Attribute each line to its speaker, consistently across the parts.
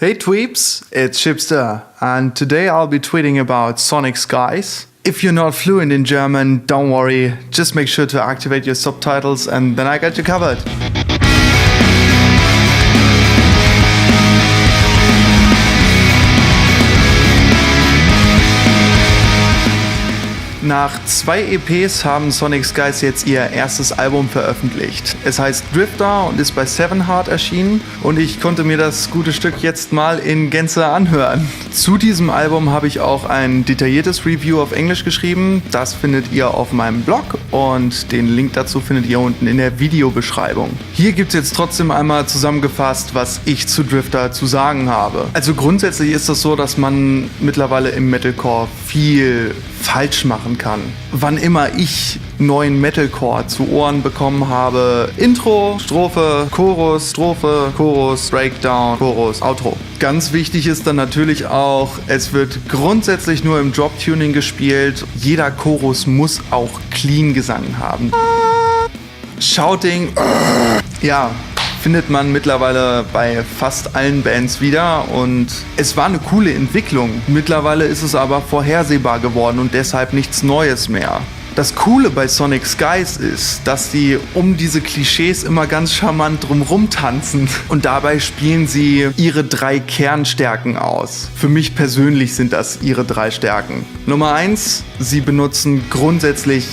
Speaker 1: Hey Tweeps, it's Shibbster, and today I'll be tweeting about Sonic Skies. If you're not fluent in German, don't worry, just make sure to activate your subtitles and then I got you covered. Nach 2 EPs haben Sonic Skies jetzt ihr erstes Album veröffentlicht. Es heißt Drifter und ist bei 7 Heart erschienen und ich konnte mir das gute Stück jetzt mal in Gänze anhören. Zu diesem Album habe ich auch ein detailliertes Review auf Englisch geschrieben. Das findet ihr auf meinem Blog und den Link dazu findet ihr unten in der Videobeschreibung. Hier gibt es jetzt trotzdem einmal zusammengefasst, was ich zu Drifter zu sagen habe. Also grundsätzlich ist das so, dass man mittlerweile im Metalcore viel falsch machen kann. Wann immer ich neuen Metalcore zu Ohren bekommen habe, Intro, Strophe, Chorus, Breakdown, Chorus, Outro. Ganz wichtig ist dann natürlich auch, es wird grundsätzlich nur im Drop-Tuning gespielt. Jeder Chorus muss auch Clean-Gesang haben. Shouting, ja, findet man mittlerweile bei fast allen Bands wieder und es war eine coole Entwicklung. Mittlerweile ist es aber vorhersehbar geworden und deshalb nichts Neues mehr. Das Coole bei Sonic Skies ist, dass sie um diese Klischees immer ganz charmant drumrum tanzen und dabei spielen sie ihre 3 Kernstärken aus. Für mich persönlich sind das ihre 3 Stärken. Nummer 1, sie benutzen grundsätzlich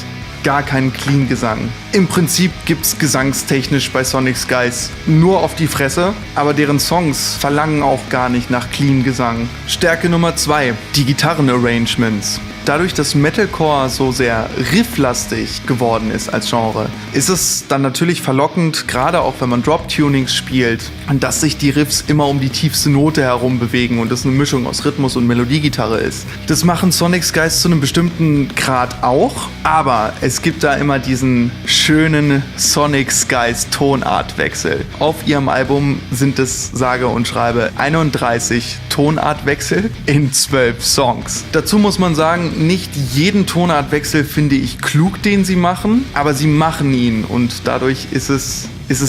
Speaker 1: gar keinen Clean-Gesang. Im Prinzip gibt's gesangstechnisch bei Sonic Skies nur auf die Fresse, aber deren Songs verlangen auch gar nicht nach Clean-Gesang. Stärke Nummer 2, die Gitarrenarrangements. Dadurch, dass Metalcore so sehr rifflastig geworden ist als Genre, ist es dann natürlich verlockend, gerade auch wenn man Drop-Tunings spielt, dass sich die Riffs immer um die tiefste Note herum bewegen und es eine Mischung aus Rhythmus und Melodiegitarre ist. Das machen Sonic Skies zu einem bestimmten Grad auch, aber es gibt da immer diesen schönen Sonic Skies Tonartwechsel. Auf ihrem Album sind es sage und schreibe 31 Tonartwechsel in 12 Songs. Dazu muss man sagen, nicht jeden Tonartwechsel finde ich klug, den sie machen, aber sie machen ihn und dadurch ist es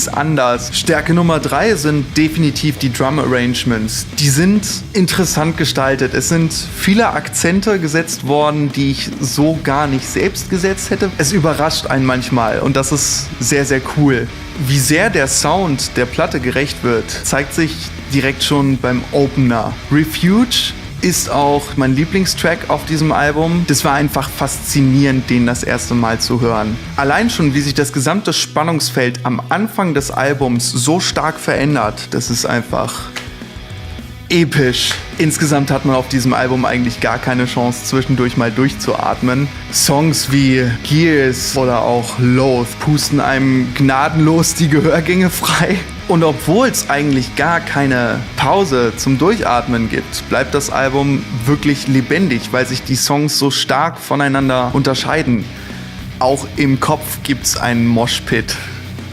Speaker 1: anders. Stärke Nummer 3 sind definitiv die Drum Arrangements. Die sind interessant gestaltet. Es sind viele Akzente gesetzt worden, die ich so gar nicht selbst gesetzt hätte. Es überrascht einen manchmal und das ist sehr, sehr cool. Wie sehr der Sound der Platte gerecht wird, zeigt sich direkt schon beim Opener. Refuge ist auch mein Lieblingstrack auf diesem Album. Das war einfach faszinierend, den das erste Mal zu hören. Allein schon, wie sich das gesamte Spannungsfeld am Anfang des Albums so stark verändert, das ist einfach episch. Insgesamt hat man auf diesem Album eigentlich gar keine Chance, zwischendurch mal durchzuatmen. Songs wie Gears oder auch Loath pusten einem gnadenlos die Gehörgänge frei. Und obwohl es eigentlich gar keine Pause zum Durchatmen gibt, bleibt das Album wirklich lebendig, weil sich die Songs so stark voneinander unterscheiden. Auch im Kopf gibt's einen Moshpit.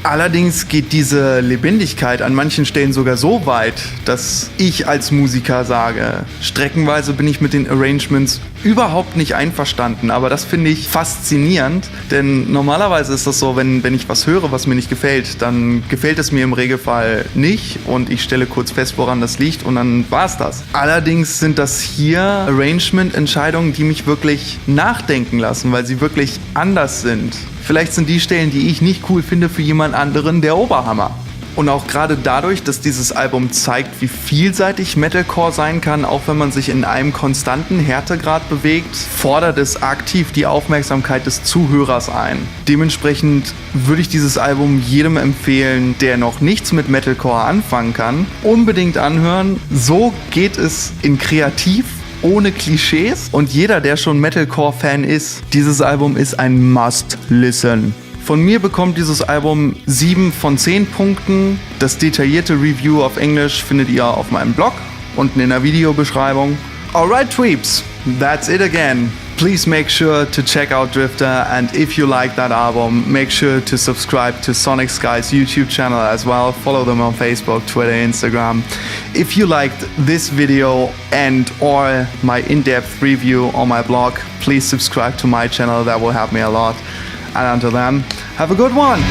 Speaker 1: Allerdings geht diese Lebendigkeit an manchen Stellen sogar so weit, dass ich als Musiker sage, streckenweise bin ich mit den Arrangements überhaupt nicht einverstanden, aber das finde ich faszinierend, denn normalerweise ist das so, wenn ich was höre, was mir nicht gefällt, dann gefällt es mir im Regelfall nicht und ich stelle kurz fest, woran das liegt und dann war's das. Allerdings sind das hier Arrangement-Entscheidungen, die mich wirklich nachdenken lassen, weil sie wirklich anders sind. Vielleicht sind die Stellen, die ich nicht cool finde, für jemand anderen der Oberhammer. Und auch gerade dadurch, dass dieses Album zeigt, wie vielseitig Metalcore sein kann, auch wenn man sich in einem konstanten Härtegrad bewegt, fordert es aktiv die Aufmerksamkeit des Zuhörers ein. Dementsprechend würde ich dieses Album jedem empfehlen, der noch nichts mit Metalcore anfangen kann, unbedingt anhören. So geht es in kreativ, ohne Klischees und jeder, der schon Metalcore-Fan ist, dieses Album ist ein Must-Listen. Von mir bekommt dieses Album 7 von 10 Punkten. Das detaillierte Review auf Englisch findet ihr auf meinem Blog, unten in der Videobeschreibung. Alright Tweeps, that's it again. Please make sure to check out Drifter, and if you like that album, make sure to subscribe to Sonic Skies YouTube channel as well. Follow them on Facebook, Twitter, Instagram. If you liked this video and or my in-depth review on my blog, please subscribe to my channel. That will help me a lot. And until then, have a good one!